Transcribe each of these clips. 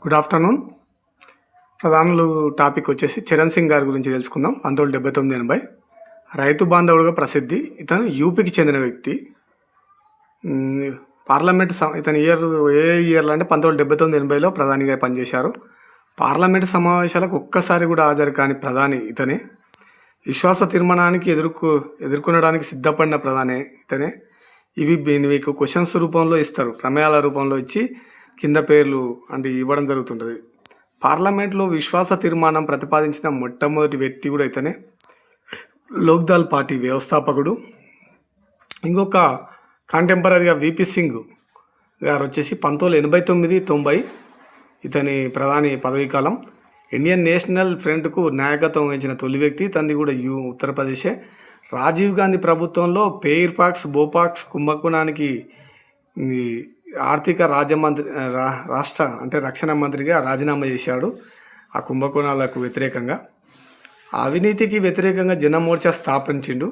Good afternoon. ప్రధానులు topic వచ్చేసి చరణ్ సింగ్ గారి గురించి తెలుసుకుందాం. 1979-80 రైతు బాంధవుడుగా ప్రసిద్ధి. ఇతను యూపీకి చెందిన వ్యక్తి. పార్లమెంట్ ఇతని ఏ ఇయర్లో అంటే 1979-80లో ప్రధానిగా పనిచేశారు. పార్లమెంట్ సమావేశాలకు ఒక్కసారి కూడా హాజరు కాని ప్రధాని ఇతనే. విశ్వాస తీర్మానానికి ఎదుర్కొనడానికి సిద్ధపడిన ప్రధాని ఇతనే. ఇవి మీకు క్వశ్చన్స్ రూపంలో ఇస్తారు, ప్రమేయాల రూపంలో ఇచ్చి కింద పేర్లు అంటే ఇవ్వడం జరుగుతుంటుంది. పార్లమెంట్లో విశ్వాస తీర్మానం ప్రతిపాదించిన మొట్టమొదటి వ్యక్తి కూడా ఇతనే. లోక్దల్ పార్టీ వ్యవస్థాపకుడు. ఇంకొక కాంటెంపరీగా విపి సింగ్ గారు వచ్చేసి 1989-90 ఇతని ప్రధాని పదవీ కాలం. ఇండియన్ నేషనల్ ఫ్రంట్కు నాయకత్వం వహించిన తొలి వ్యక్తి ఇతనిది కూడా ఉత్తరప్రదేశే. రాజీవ్ గాంధీ ప్రభుత్వంలో పేయిర్పాక్స్ బోపాక్స్ కుంభకోణానికి ఆర్థిక రాష్ట్ర రక్షణ మంత్రిగా రాజీనామా చేశాడు. ఆ కుంభకోణాలకు వ్యతిరేకంగా, అవినీతికి వ్యతిరేకంగా జనమోర్చా స్థాపించిండు.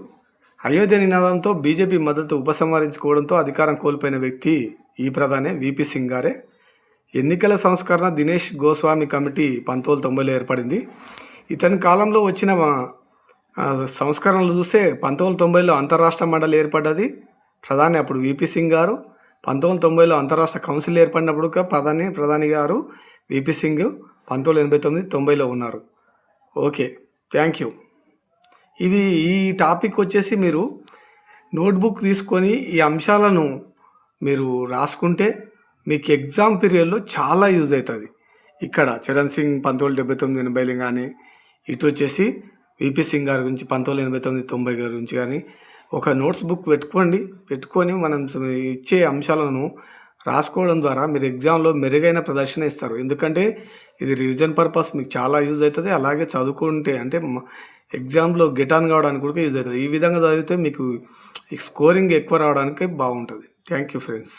అయోధ్య నినాదంతో బీజేపీ మద్దతు ఉపసంహరించుకోవడంతో అధికారం కోల్పోయిన వ్యక్తి ఈ ప్రధానే విపి సింగ్ గారే. ఎన్నికల సంస్కరణ దినేష్ గోస్వామి కమిటీ 1990లో ఏర్పడింది. ఇతని కాలంలో వచ్చిన సంస్కరణలు చూస్తే 1990లో అంతర్రాష్ట్ర మండలి ఏర్పడ్డది. ప్రధాని అప్పుడు విపి సింగ్ గారు. 1990లో అంతర్రాష్ట్ర కౌన్సిల్ ఏర్పడినప్పుడు ప్రధాని గారు విపి సింగ్ 1989-90లో ఉన్నారు. Okay, thank you. ఈ టాపిక్ వచ్చేసి మీరు నోట్బుక్ తీసుకొని ఈ అంశాలను మీరు రాసుకుంటే మీకు ఎగ్జామ్ పీరియడ్లో చాలా యూజ్ అవుతుంది. ఇక్కడ చరణ్ సింగ్ 1979-80 కానీ, ఇటు వచ్చేసి విపి సింగ్ గారి గురించి 1989-90 గారి గురించి కానీ ఒక నోట్స్ బుక్ పెట్టుకొని మనం ఇచ్చే అంశాలను రాసుకోవడం ద్వారా మీరు ఎగ్జామ్లో మెరుగైన ప్రదర్శన ఇస్తారు. ఎందుకంటే ఇది రివిజన్ పర్పస్ మీకు చాలా యూజ్ అవుతుంది. అలాగే చదువుకుంటే అంటే ఎగ్జామ్లో గెట్ ఆన్ కావడానికి కూడా యూజ్ అవుతుంది. ఈ విధంగా చదివితే మీకు స్కోరింగ్ ఎక్కువ రావడానికి బాగుంటుంది. Thank you friends.